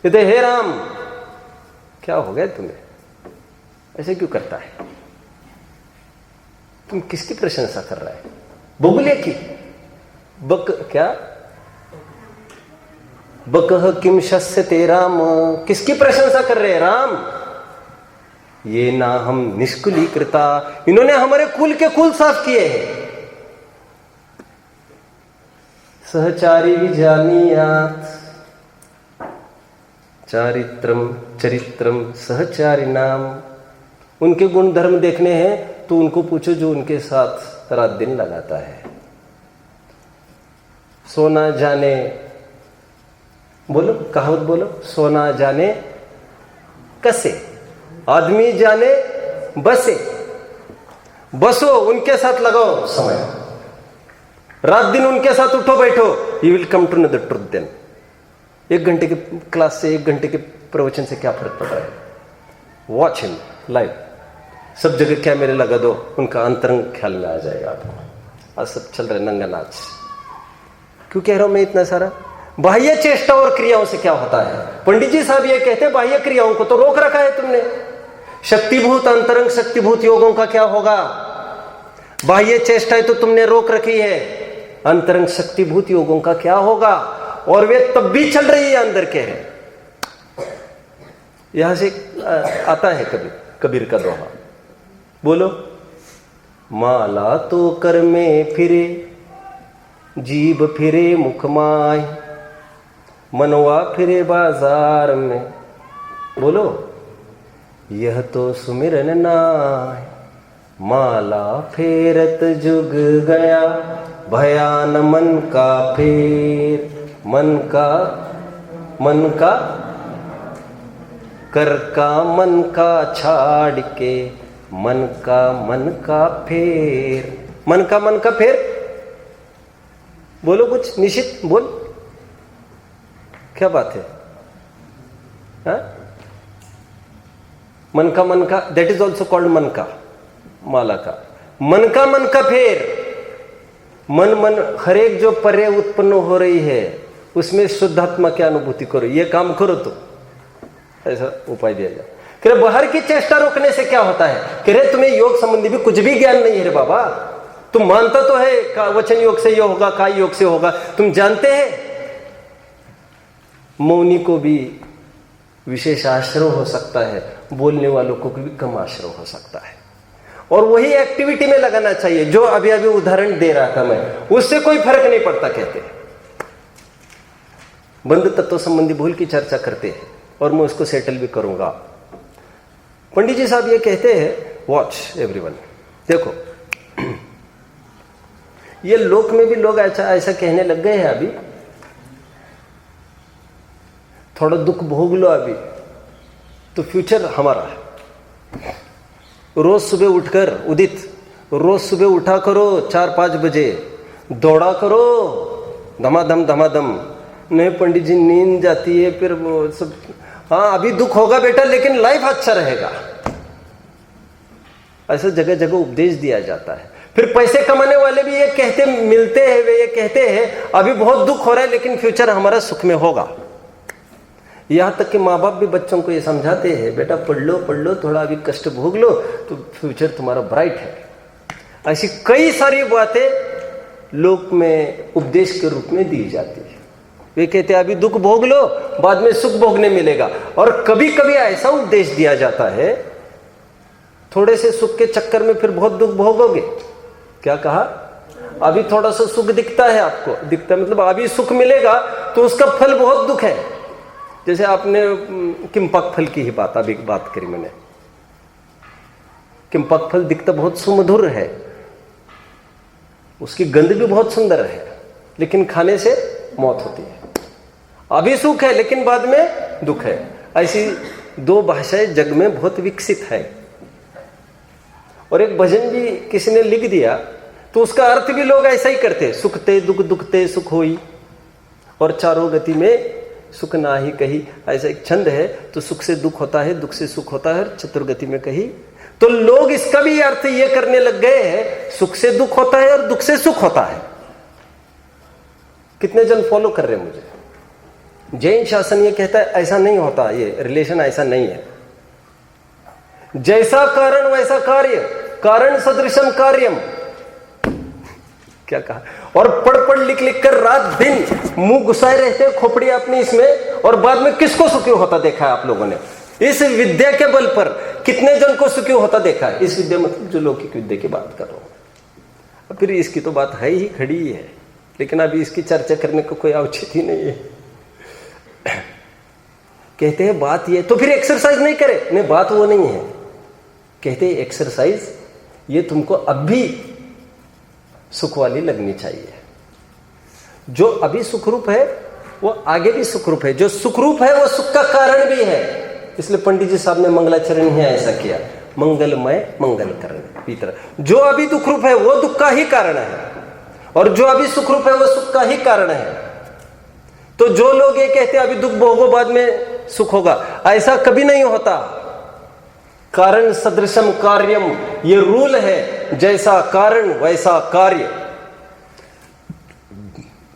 कहते हे राम, क्या हो गया तुम्हें, ऐसे क्यों करता है? तुम किसकी प्रशंसा कर रहा है? बगुले की? बक क्या? बकह किम शस्य तेराम, किसकी प्रशंसा कर रहे हैं राम? ये ना हम निष्कुलीकृता, इन्होंने हमारे कुल के कुल साफ किए हैं। सहचारी विजानीयात् चारित्रम चरित्रम सहचारी नाम। उनके गुण धर्म देखने हैं तो उनको पूछो जो उनके साथ रात दिन लगाता है। सोना जाने, बोलो कहावत बोलो, सोना जाने कसे, आदमी जाने बसे। बसो, उनके साथ लगाओ समय, रात दिन उनके साथ उठो बैठो, you will come to know the truth then. 1 घंटे के क्लास से 1 घंटे के प्रवचन से क्या फर्क पड़ रहा है? वॉच हिम लाइव, सब जगह कैमरे लगा दो, उनका अंतरंग ख्याल में आ जाएगा आपको। आज सब चल रहे नंगा नाच। क्यों कह रहा हूं मैं इतना सारा? बाह्य चेष्टा और क्रियाओं से क्या होता है? पंडित जी साहब ये कहते हैं बाह्य क्रियाओं को तो रोक रखा है तुमने, शक्तिभूत अंतरंग शक्तिभूत योगों का क्या होगा? बाह्य चेष्टाएं तो तुमने रोक रखी है, अंतरंग शक्तिभूत योगों का क्या होगा? और वे तब भी चल रही है अंदर के है। यहां से आता है कबीर का दोहा, बोलो। माला तो कर में फिरे, जीभ फिरे मुख माय, मनवा फिरे बाजार में, बोलो। यह तो सुमिरन नाय, माला फेरत जुग गया, भयान मन का फेर। मन का कर का मन का छाड़ के, मन का फेर। मन का फेर, बोलो कुछ निश्चित बोल, क्या बात है? हा? मन का दैट इज ऑल्सो कॉल्ड मन का, माला का। मन का फेर, मन हर एक जो पर्य उत्पन्न हो रही है उसमें शुद्धात्मा की अनुभूति करो, ये काम करो तो ऐसा उपाय दिया जाए। कह बाहर की चेष्टा रोकने से क्या होता है? कह रहे तुम्हें योग संबंधी भी कुछ भी ज्ञान नहीं है रे बाबा। तुम मानता तो है वचन योग से ये होगा, काय योग से होगा, तुम जानते हैं। मौनी को भी विशेष आश्रय हो सकता है, बोलने वालों को भी कम आश्रय हो सकता है। और वही एक्टिविटी में लगाना चाहिए जो अभी अभी उदाहरण दे रहा था मैं, उससे कोई फर्क नहीं पड़ता। कहते बंध तत्व संबंधी भूल की चर्चा करते हैं और मैं उसको सेटल भी करूंगा। पंडित जी साहब ये कहते हैं, वॉच एवरीवन, देखो ये लोक में भी लोग ऐसा कहने लग गए हैं अभी, थोड़ा दुख भोग लो अभी तो फ्यूचर हमारा है। रोज सुबह उठकर रोज सुबह उठा करो 4-5 बजे, दौड़ा करो धमाधम। नहीं पंडित जी नींद जाती है फिर वो सब। हाँ अभी दुख होगा बेटा, लेकिन लाइफ अच्छा रहेगा, ऐसा जगह जगह उपदेश दिया जाता है। फिर पैसे कमाने वाले भी ये कहते मिलते हैं, वे ये कहते हैं अभी बहुत दुख हो रहा है लेकिन फ्यूचर हमारा सुख में होगा। यहाँ तक कि माँ बाप भी बच्चों को ये समझाते हैं, बेटा पढ़ लो थोड़ा, अभी कष्ट भोग लो तो फ्यूचर तुम्हारा ब्राइट है। ऐसी कई सारी बातें लोक में उपदेश के रूप में दी जाती है। वे कहते हैं अभी दुख भोग लो, बाद में सुख भोगने मिलेगा। और कभी कभी ऐसा उपदेश दिया जाता है, थोड़े से सुख के चक्कर में फिर बहुत दुख भोगोगे। क्या कहा? अभी थोड़ा सा सुख दिखता है आपको, दिखता मतलब अभी सुख मिलेगा तो उसका फल बहुत दुख है। जैसे आपने किम्पक फल की ही अभी बात करी मैंने। किम्पक फल दिखता बहुत सुमधुर है, उसकी गंध भी बहुत सुंदर है, लेकिन खाने से मौत होती है। अभी सुख है लेकिन बाद में दुख है। ऐसी 2 भाषाएं जग में बहुत विकसित है। और एक भजन भी किसी ने लिख दिया तो उसका अर्थ भी लोग ऐसा ही करते, सुखते दुख दुखते सुख होई, और चारों गति में सुख ना ही कही। ऐसा एक छंद है, तो सुख से दुख होता है, दुख से सुख होता है, चतुर्गति में कही। तो लोग इसका भी अर्थ ये करने लग गए हैं, सुख से दुख होता है और दुख से सुख होता है। कितने जन फॉलो कर रहे हैं मुझे? जैन शासन ये कहता है ऐसा नहीं होता, ये रिलेशन ऐसा नहीं है। जैसा कारण वैसा कार्य, कारण सदृशम कार्यम। क्या कहा? और पढ़ लिख कर रात दिन मुंह घुसाए रहते हैं खोपड़ी अपनी इसमें, और बाद में किसको सुखी होता देखा है आप लोगों ने? इस विद्या के बल पर कितने जन को सुखी होता देखा है? इस विद्या मतलब जो लौकिक विद्या की बात कर रहा हूं। फिर इसकी तो बात है ही, खड़ी है। लेकिन अभी इसकी चर्चा करने का कोई औचित्य ही नहीं है। कहते हैं बात ये, तो फिर एक्सरसाइज नहीं करे। नहीं, बात वो नहीं है। कहते हैं एक्सरसाइज ये तुमको अब भी सुख वाली लगनी चाहिए। जो अभी सुखरूप है वो आगे भी सुखरूप है। जो सुखरूप है वो सुख का कारण भी है। इसलिए पंडित जी साहब ने मंगलाचरण ही ऐसा किया, मंगलमय मंगल करण भीतर। जो अभी दुखरूप है वो दुख का ही कारण है, और जो अभी सुखरूप है वो सुख का ही कारण है। तो जो लोग ये कहते हैं अभी दुख भोगो बाद में सुख होगा, ऐसा कभी नहीं होता। कारण सदृशम कार्यम, ये रूल है, जैसा कारण वैसा कार्य।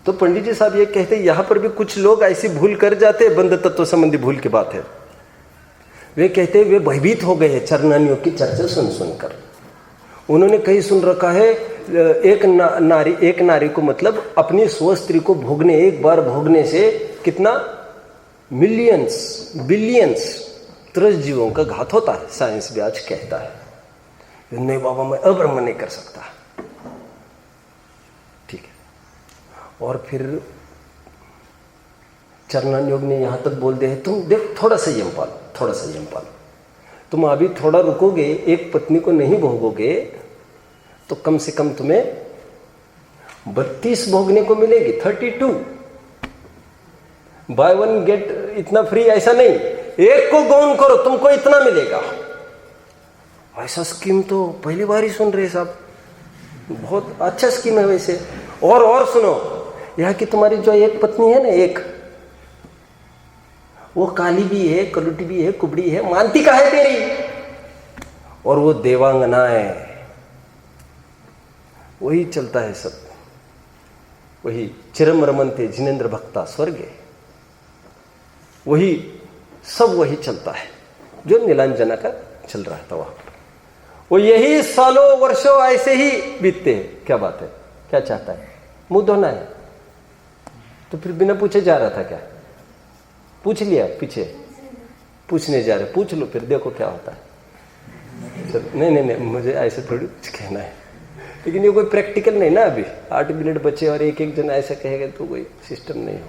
तो पंडित जी साहब ये कहते हैं यहां पर भी कुछ लोग ऐसी भूल कर जाते हैं, बंध तत्व संबंधी भूल की बात है। वे कहते हैं वे भयभीत हो गए हैं चरणानियों की चर्चा सुन सुनकर। उन्होंने कहीं सुन रखा है एक नारी को, मतलब अपनी स्व स्त्री को भोगने, एक बार भोगने से कितना मिलियंस बिलियंस त्रस जीवों का घात होता है। साइंस भी आज कहता है। नहीं बाबा मैं अब्रह्म नहीं कर सकता, ठीक है। और फिर चरणान योग ने यहां तक बोल दिया है, तुम देख थोड़ा संयम पालो, थोड़ा संयम पालो। तुम अभी थोड़ा रुकोगे, एक पत्नी को नहीं भोगोगे तो कम से कम तुम्हें 32 भोगने को मिलेगी, 32। बाय वन गेट इतना फ्री ऐसा नहीं, एक को गौन करो तुमको इतना मिलेगा। ऐसा स्कीम तो पहली बार ही सुन रहे साहब, बहुत अच्छा स्कीम है वैसे। और सुनो, यह कि तुम्हारी जो एक पत्नी है ना, एक वो काली भी है, कलुटी भी है, कुबड़ी है, मानती का है तेरी, और वो देवांगना है। वही चलता है सब, वही चिरम रमनते जिनेन्द्र भक्ता स्वर्गे, वही सब वही चलता है जो नीलांजना का चल रहा था वहां पर। वो यही सालों वर्षों ऐसे ही बीतते हैं। क्या बात है, क्या चाहता है, मुंह धोना है, तो फिर बिना पूछे जा रहा था क्या? पूछ लिया, पीछे पूछने जा रहे, पूछ लो फिर देखो क्या होता है। नहीं, मुझे ऐसे थोड़ी कुछ कहना है, लेकिन ये कोई प्रैक्टिकल नहीं ना। अभी 8 मिनट बचे और एक जन ऐसा कहेगा तो कोई सिस्टम नहीं हो।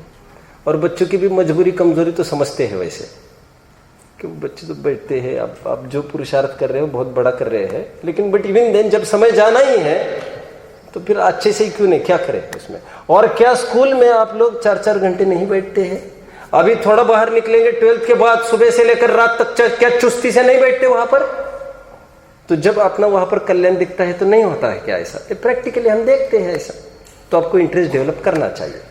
और बच्चों की भी मजबूरी कमजोरी तो समझते हैं वैसे, कि बच्चे तो बैठते हैं। अब जो पुरुषार्थ कर रहे हो बहुत बड़ा कर रहे हैं, लेकिन बट इवन देन जब समय जाना ही है तो फिर अच्छे से ही क्यों नहीं, क्या करें उसमें। और क्या स्कूल में आप लोग 4-4 घंटे नहीं बैठते हैं? अभी थोड़ा बाहर निकलेंगे 12th के बाद, सुबह से लेकर रात तक क्या चुस्ती से नहीं बैठते वहां पर? तो जब अपना वहां पर कल्याण दिखता है तो नहीं होता है क्या ऐसा? प्रैक्टिकली हम देखते हैं ऐसा। तो आपको इंटरेस्ट डेवलप करना चाहिए,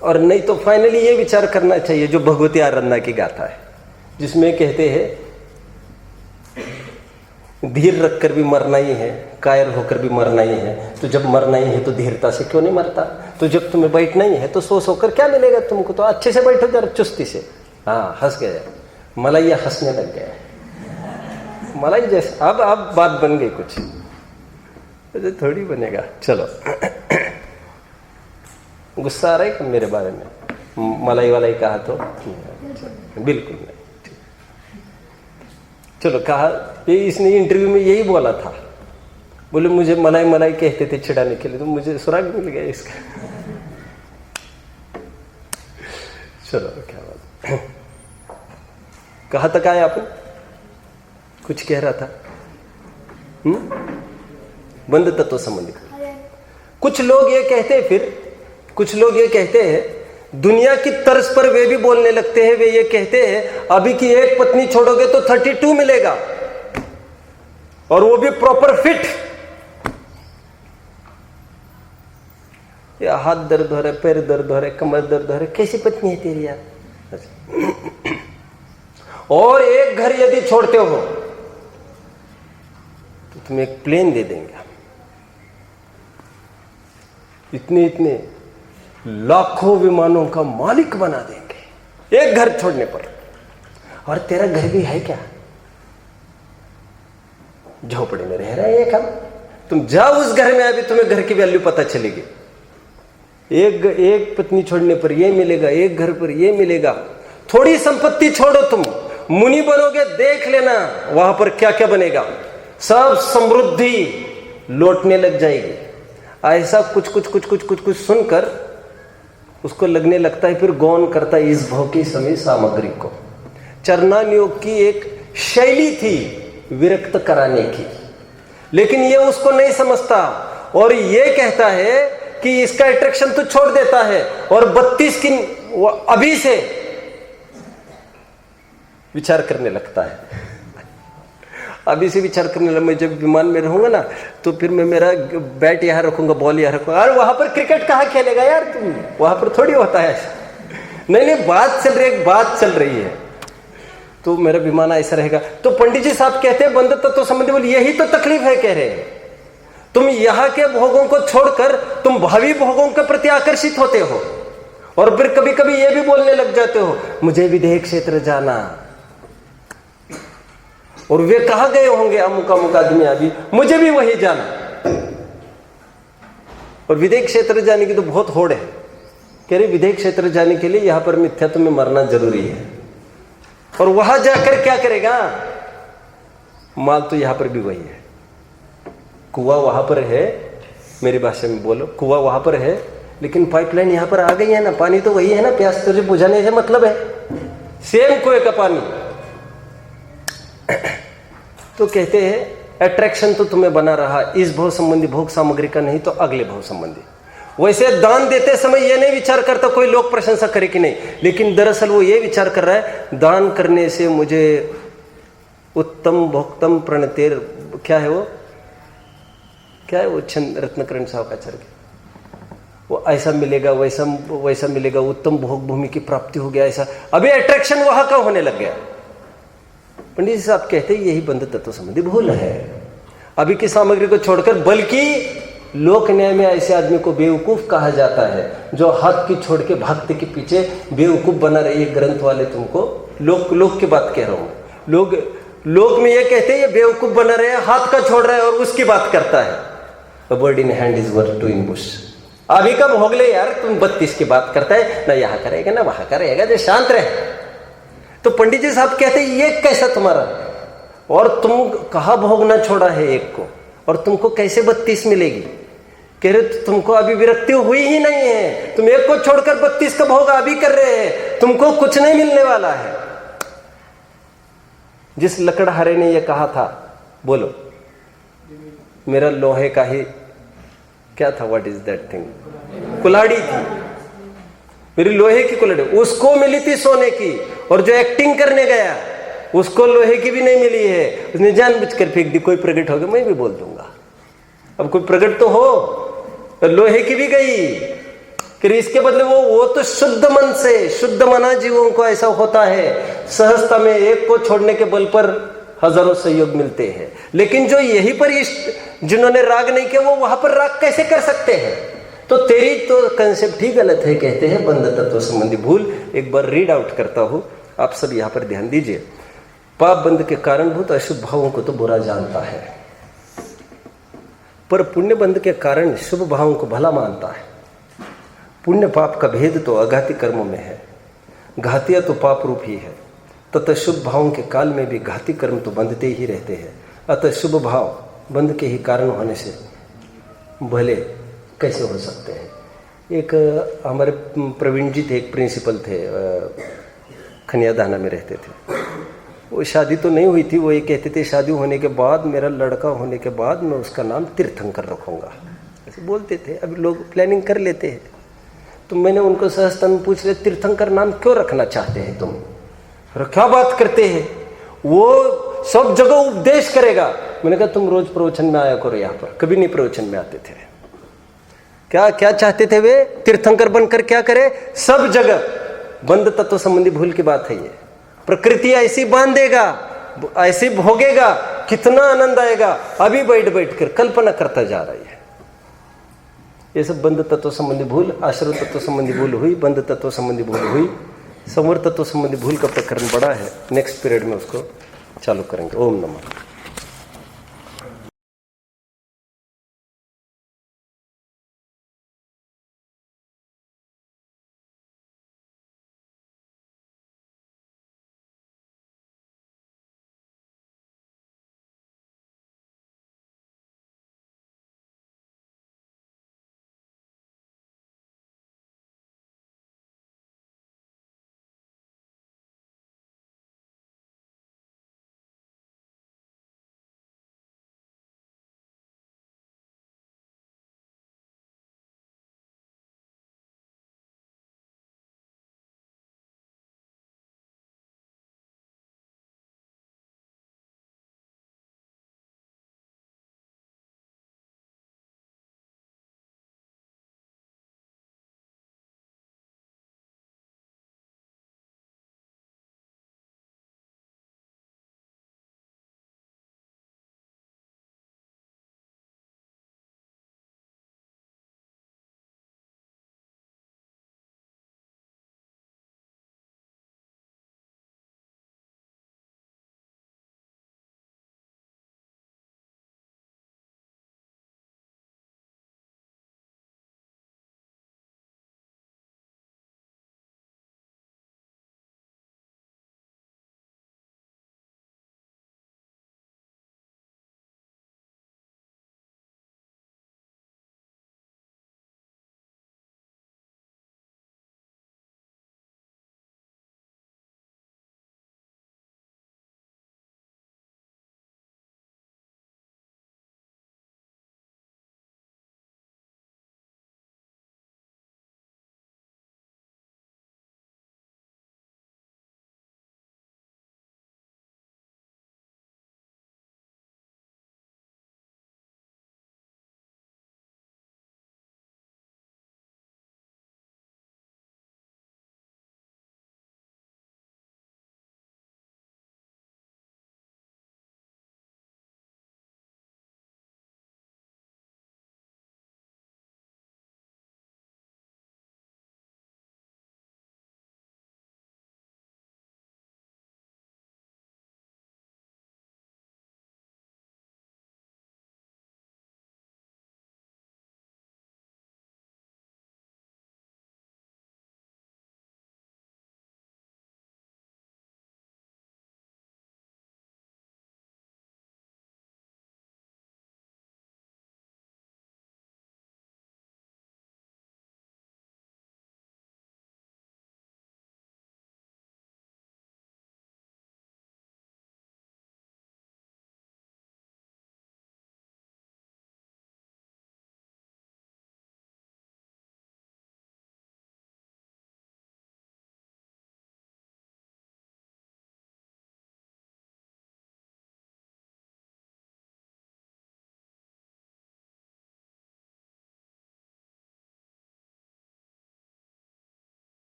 और नहीं तो फाइनली ये विचार करना चाहिए जो भगवती आराधना की गाथा है, जिसमें कहते हैं धीर रखकर भी मरना ही है, कायर होकर भी मरना ही है। तो जब मरना ही है तो धीरता से क्यों नहीं मरता? तो जब तुम्हें बैठना ही है तो सो सोकर क्या मिलेगा तुमको? तो अच्छे से बैठो जरा चुस्ती से। हाँ, हंस गया मलैया, हंसने लग गया मलाई जैसे। अब बात बन गई कुछ, तो थोड़ी बनेगा। चलो गुस्सा आ रहा है मेरे बारे में? मलाई वाला ही कहा तो बिल्कुल नहीं। चलो कहा, ये इसने इंटरव्यू में यही बोला था, बोले मुझे मलाई मलाई कहते थे छिड़ाने के लिए, तो मुझे सुराग मिल गया इसका। चलो क्या बात, कहाँ तक आए आप? कुछ कह रहा था? बंध तत्व संबंधी। कुछ लोग ये कहते हैं, फिर कुछ लोग ये कहते हैं दुनिया की तर्ज पर वे भी बोलने लगते हैं। वे ये कहते हैं अभी की एक पत्नी छोड़ोगे तो 32 मिलेगा, और वो भी प्रॉपर फिट। या हाथ दर्द हो रहा है, पैर दर्द हो रहा है, कमर दर्द हो रहा है, कैसी पत्नी है तेरी यार? और एक घर यदि छोड़ते हो तो तुम्हें एक प्लेन दे देंगे, इतने लाखों विमानों का मालिक बना देंगे एक घर छोड़ने पर। और तेरा घर भी है क्या? झोपड़े में रह रहे हैं हम। तुम जाओ उस घर में, अभी तुम्हें घर की वैल्यू पता चलेगी। एक पत्नी छोड़ने पर ये मिलेगा, एक घर पर ये मिलेगा। थोड़ी संपत्ति छोड़ो, तुम मुनि बनोगे, देख लेना वहां पर क्या क्या बनेगा। सब समृद्धि लौटने लग जाएगी। ऐसा कुछ कुछ कुछ कुछ कुछ कुछ सुनकर उसको लगने लगता है, फिर गौन करता है इस भाव की सभी सामग्री को। चरणान योग की एक शैली थी विरक्त कराने की, लेकिन ये उसको नहीं समझता और ये कहता है कि इसका अट्रैक्शन तो छोड़ देता है और 32 की अभी से विचार करने लगता है। अभी से विचार करने लगा, मैं जब विमान में रहूंगा ना तो फिर मैं मेरा बैट यहाँ रखूंगा, बॉल यहाँ रखूंगा। अरे वहां पर क्रिकेट कहाँ खेलेगा यार तुम, वहां पर थोड़ी होता है ऐसा। नहीं बात चल रही है, एक बात चल रही है, तो मेरा विमान ऐसा रहेगा। तो पंडित जी साहब कहते हैं बंध तत्व संबंधी बोल, यही तो तकलीफ है, कह रहे हैं तुम यहाँ के भोगों को छोड़कर तुम भावी भोगों के प्रति आकर्षित होते हो और फिर कभी कभी ये भी बोलने लग जाते हो मुझे विदेह क्षेत्र जाना, और वे कहा गए होंगे अमुक अमुक आदमी अभी, मुझे भी वही जाना। और विदेह क्षेत्र जाने की तो बहुत होड़ है, कह रहे विदेह क्षेत्र जाने के लिए यहां पर मिथ्यात्व में मरना जरूरी है, और वहां जाकर क्या करेगा, माल तो यहां पर भी वही है। कुआं वहां पर है, मेरी भाषा में बोलो, कुआं वहां पर है लेकिन पाइपलाइन यहां पर आ गई है ना, पानी तो वही है ना, प्यास तुझे बुझाने से मतलब है, सेम कुएं का पानी। तो कहते हैं अट्रैक्शन तो तुम्हें बना रहा इस भोग संबंधी भोग सामग्री का, नहीं तो अगले भोग संबंधी। वैसे दान देते समय यह नहीं विचार करता कोई लोग प्रशंसा करे कि नहीं, लेकिन दरअसल वो ये विचार कर रहा है दान करने से मुझे उत्तम भोक्तम प्रणतेर, क्या है वो, क्या है वो छंद रत्नकरण साहब का चर्चा, वो ऐसा मिलेगा वैसा वैसा मिलेगा, उत्तम भोग भूमि की प्राप्ति हो गया ऐसा। अभी अट्रैक्शन वहां का होने लग गया। पंडित जी साहब कहते हैं यही बंध तत्व संबंधी भूल है, अभी की सामग्री को छोड़कर। बल्कि लोक न्याय में ऐसे आदमी को बेवकूफ कहा जाता है जो हाथ की छोड़ के भक्ति के पीछे बेवकूफ बना रहे। ये ग्रंथ वाले तुमको लोक की बात कह रहा हूं, लोक में ये कहते हैं ये बेवकूफ बना रहे, हाथ का छोड़ रहा है और उसकी बात करता है। A bird in hand is worth two in bush। अभी कब भोग ले यार, तुम 32 की बात करता है ना, यहाँ करेगा ना वहां करेगा, जो शांत रहे। तो पंडित जी साहब कहते हैं ये कैसा तुम्हारा, और तुम कहा भोग ना छोड़ा है एक को, और तुमको कैसे 32 मिलेगी। कह रहे तुमको अभी विरक्ति हुई ही नहीं है, तुम एक को छोड़कर 32 का भोग अभी कर रहे हैं, तुमको कुछ नहीं मिलने वाला है। जिस लकड़हारे ने यह कहा था, बोलो, मेरा लोहे का ही क्या था, व्हाट इज दैट थिंग, कुल्हाड़ी थी, मेरी लोहे की कुल्हाड़ी, उसको मिली थी सोने की, और जो एक्टिंग करने गया उसको लोहे की भी नहीं मिली है, उसने जानबूझकर फेंक दी। कोई प्रकट हो गया, मैं भी बोल दूंगा, अब कोई प्रकट तो हो, तो लोहे की भी गई। फिर इसके बदले वो तो शुद्ध मन से, शुद्ध मना जीवों को ऐसा होता है, सहजता में एक को छोड़ने के बल पर हजारों सहयोग मिलते हैं। लेकिन जो यही पर जिन्होंने राग नहीं किया वो वहां पर राग कैसे कर सकते हैं। तो तेरी तो कंसेप्ट ही गलत है, कहते हैं बंध तत्व संबंधी भूल। एक बार रीड आउट करता हूं, आप सब यहां पर ध्यान दीजिए। पाप बंध के कारणभूत अशुभ भावों को तो बुरा जानता है, पर पुण्य बंध के कारण शुभ भावों को भला मानता है। पुण्य पाप का भेद तो अघाती कर्मों में है, घातिया तो पाप रूप ही है, तथा शुभ भावों के काल में भी घाती कर्म तो बंधते ही रहते हैं। अतः शुभ भाव बंध के ही कारण होने से भले कैसे हो सकते हैं। एक हमारे प्रवीण जी थे, एक प्रिंसिपल थे, खनियादाना में रहते थे। वो शादी तो नहीं हुई थी, वो ये कहते थे शादी होने के बाद, मेरा लड़का होने के बाद मैं उसका नाम तीर्थंकर रखूंगा, ऐसे बोलते थे। अभी लोग प्लानिंग कर लेते हैं। तो मैंने उनको सहजता में पूछ लिया, तीर्थंकर नाम क्यों रखना चाहते हैं तुम, क्या बात करते हैं, वो सब जगह उपदेश करेगा। मैंने कहा तुम रोज प्रवचन में आया करो, यहाँ पर कभी नहीं प्रवचन में आते थे। क्या क्या चाहते थे वे, तीर्थंकर बनकर क्या करे, सब जगह। बंध तत्व संबंधी भूल की बात है ये। प्रकृति ऐसी बांधेगा, ऐसी भोगेगा, कितना आनंद आएगा, अभी बैठ बैठ कर कल्पना करता जा रही है। ये सब बंध तत्व संबंधी भूल, आश्रय तत्व संबंधी भूल हुई, बंध तत्व संबंधी भूल हुई। संवर तत्व संबंधी भूल का प्रकरण बड़ा है, नेक्स्ट पीरियड में उसको चालू करेंगे। ओम नमः।